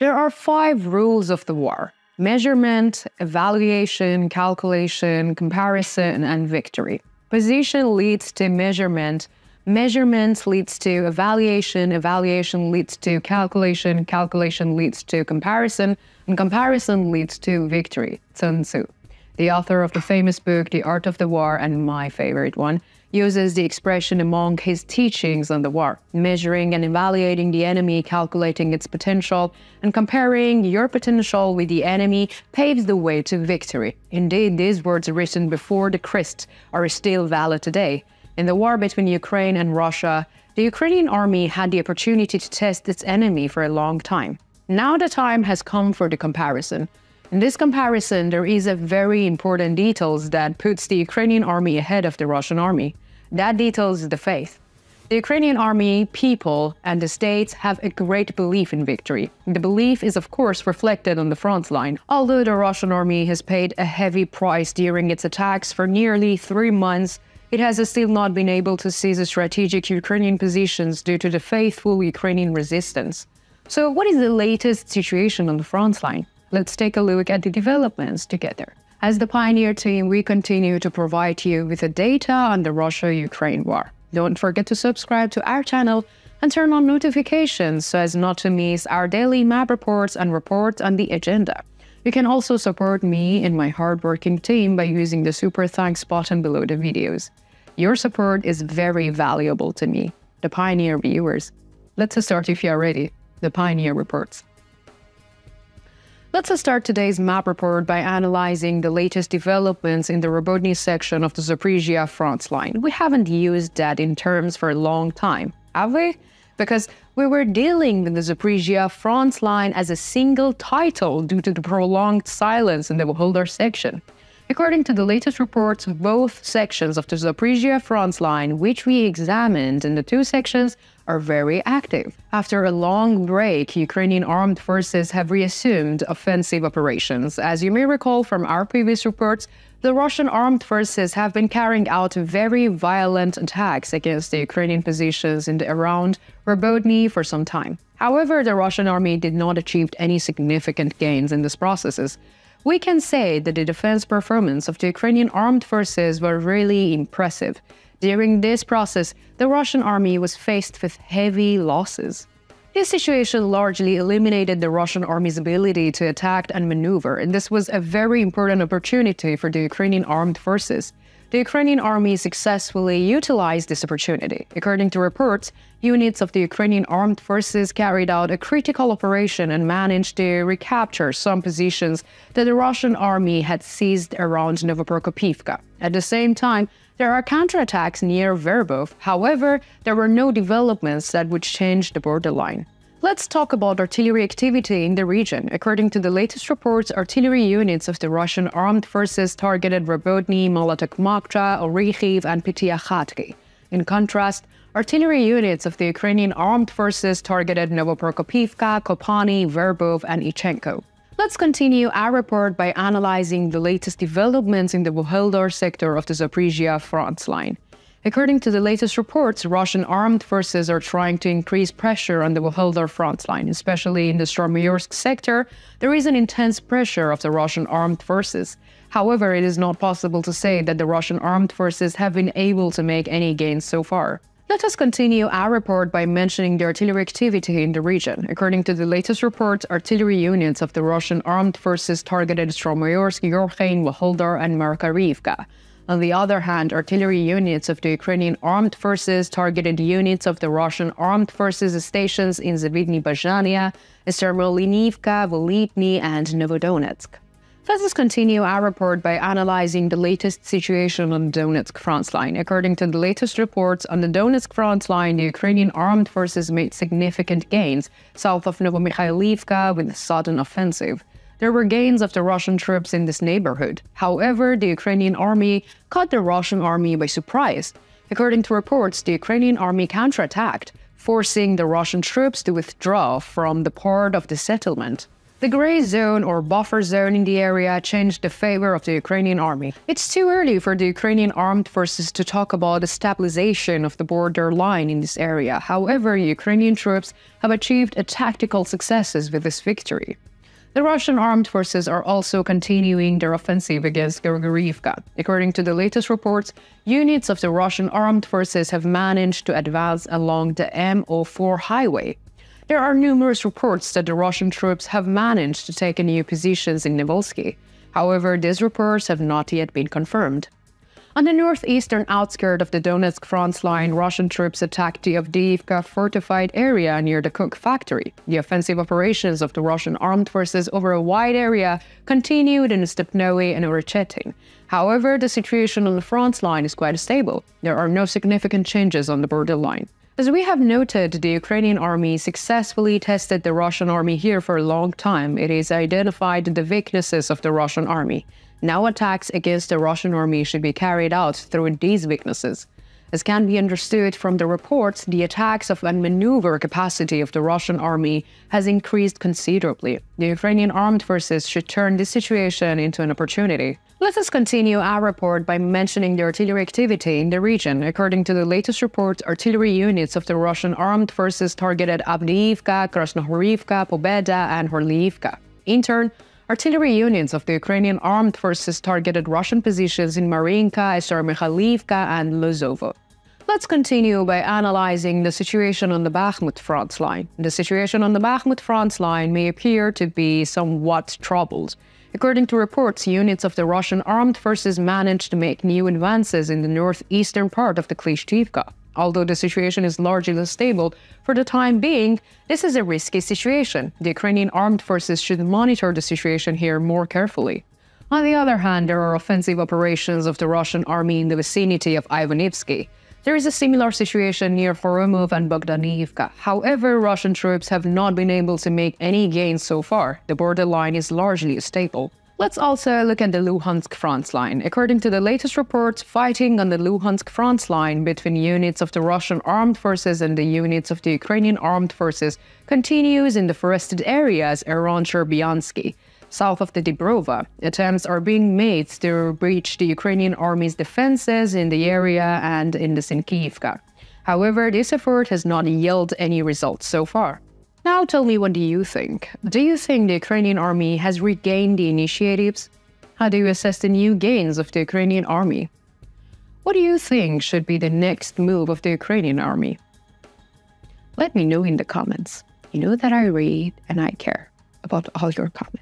There are 5 rules of the war: measurement, evaluation, calculation, comparison, and victory. Position leads to measurement. Measurement leads to evaluation. Evaluation leads to calculation. Calculation leads to comparison. And comparison leads to victory. Sun Tzu, the author of the famous book, The Art of the War, and my favorite one, uses the expression among his teachings on the war: measuring and evaluating the enemy, calculating its potential, and comparing your potential with the enemy paves the way to victory. Indeed, these words written before the Christ are still valid today. In the war between Ukraine and Russia, the Ukrainian army had the opportunity to test its enemy for a long time. Now the time has come for the comparison. In this comparison, there is a very important detail that puts the Ukrainian army ahead of the Russian army. That detail is the faith. The Ukrainian army, people, and the states have a great belief in victory. The belief is, of course, reflected on the front line. Although the Russian army has paid a heavy price during its attacks for nearly 3 months, it has still not been able to seize the strategic Ukrainian positions due to the faithful Ukrainian resistance. So what is the latest situation on the front line? Let's take a look at the developments together. As the Pioneer team, we continue to provide you with the data on the Russia-Ukraine war. Don't forget to subscribe to our channel and turn on notifications so as not to miss our daily map reports and reports on the agenda. You can also support me and my hardworking team by using the super thanks button below the videos. Your support is very valuable to me, the Pioneer viewers. Let's start if you are ready. The Pioneer reports. Let's start today's map report by analyzing the latest developments in the Robotny section of the Zaporizhia front line. We haven't used that in terms for a long time, have we? Because we were dealing with the Zaporizhia front line as a single title due to the prolonged silence in the Wuhldar section. According to the latest reports, both sections of the Zaporizhia front line, which we examined in the 2 sections, are very active. After a long break, Ukrainian armed forces have reassumed offensive operations. As you may recall from our previous reports, the Russian armed forces have been carrying out very violent attacks against the Ukrainian positions in and around Robotny for some time. However, the Russian army did not achieve any significant gains in these processes. We can say that the defense performance of the Ukrainian armed forces were really impressive. During this process, the Russian army was faced with heavy losses. This situation largely eliminated the Russian army's ability to attack and maneuver, and this was a very important opportunity for the Ukrainian armed forces. The Ukrainian army successfully utilized this opportunity. According to reports, units of the Ukrainian armed forces carried out a critical operation and managed to recapture some positions that the Russian army had seized around Novoprokopivka. At the same time, there are counterattacks near Verbov. However, there were no developments that would change the borderline. Let's talk about artillery activity in the region. According to the latest reports, artillery units of the Russian armed forces targeted Robotny, Molotov-Mokhcha, Orikhiv, and Pyatykhatki. In contrast, artillery units of the Ukrainian armed forces targeted Novoprokopivka, Kopany, Verbov, and Ichenko. Let's continue our report by analyzing the latest developments in the Wuhldar sector of the Zaporizhia front line. According to the latest reports, Russian armed forces are trying to increase pressure on the Wuhldar front line, especially in the Stromoyorsk sector. There is an intense pressure of the Russian armed forces. However, it is not possible to say that the Russian armed forces have been able to make any gains so far. Let us continue our report by mentioning the artillery activity in the region. According to the latest reports, artillery units of the Russian armed forces targeted Stromoyorsk, Yorkhain, Wuhldar, and Makariivka. On the other hand, artillery units of the Ukrainian armed forces targeted units of the Russian armed forces stations in Zavidny Bazhania, Starmolinivka, Volhytny, and Novodonetsk. Let us continue our report by analyzing the latest situation on the Donetsk front line. According to the latest reports, on the Donetsk front line, the Ukrainian armed forces made significant gains south of Novomikhailivka with a sudden offensive. There were gains of the Russian troops in this neighborhood. However, the Ukrainian army caught the Russian army by surprise. According to reports, the Ukrainian army counterattacked, forcing the Russian troops to withdraw from the part of the settlement. The gray zone or buffer zone in the area changed in favor of the Ukrainian army. It's too early for the Ukrainian armed forces to talk about the stabilization of the border line in this area. However, Ukrainian troops have achieved tactical successes with this victory. The Russian armed forces are also continuing their offensive against Georgiivka. According to the latest reports, units of the Russian armed forces have managed to advance along the M04 highway. There are numerous reports that the Russian troops have managed to take new positions in Nivolsky. However, these reports have not yet been confirmed. On the northeastern outskirts of the Donetsk front line, Russian troops attacked the Avdiivka fortified area near the cook factory. The offensive operations of the Russian armed forces over a wide area continued in Stepnoe and Orechetin. However, the situation on the front line is quite stable. There are no significant changes on the borderline. As we have noted, the Ukrainian army successfully tested the Russian army here for a long time. It is identified the weaknesses of the Russian army. Now attacks against the Russian army should be carried out through these weaknesses. As can be understood from the reports, the attacks of and maneuver capacity of the Russian army has increased considerably. The Ukrainian armed forces should turn this situation into an opportunity. Let us continue our report by mentioning the artillery activity in the region. According to the latest report, artillery units of the Russian armed forces targeted Avdiivka, Krasnohorivka, Pobeda, and Horliivka. In turn, artillery units of the Ukrainian armed forces targeted Russian positions in Marinka, Staromykhailivka, and Lozovo. Let's continue by analyzing the situation on the Bakhmut front line. The situation on the Bakhmut front line may appear to be somewhat troubled. According to reports, units of the Russian armed forces managed to make new advances in the northeastern part of the Klishchiivka. Although the situation is largely stable, for the time being, this is a risky situation. The Ukrainian armed forces should monitor the situation here more carefully. On the other hand, there are offensive operations of the Russian army in the vicinity of Ivanivsky. There is a similar situation near Horomov and Bogdanivka. However, Russian troops have not been able to make any gains so far. The borderline is largely stable. Let's also look at the Luhansk front line. According to the latest reports, fighting on the Luhansk front line between units of the Russian armed forces and the units of the Ukrainian armed forces continues in the forested areas around Cherbiansky. South of the Dibrova, attempts are being made to breach the Ukrainian army's defenses in the area and in the Sinkiivka. However, this effort has not yielded any results so far. Now tell me, what do you think? Do you think the Ukrainian army has regained the initiatives? How do you assess the new gains of the Ukrainian army? What do you think should be the next move of the Ukrainian army? Let me know in the comments. You know that I read and I care about all your comments.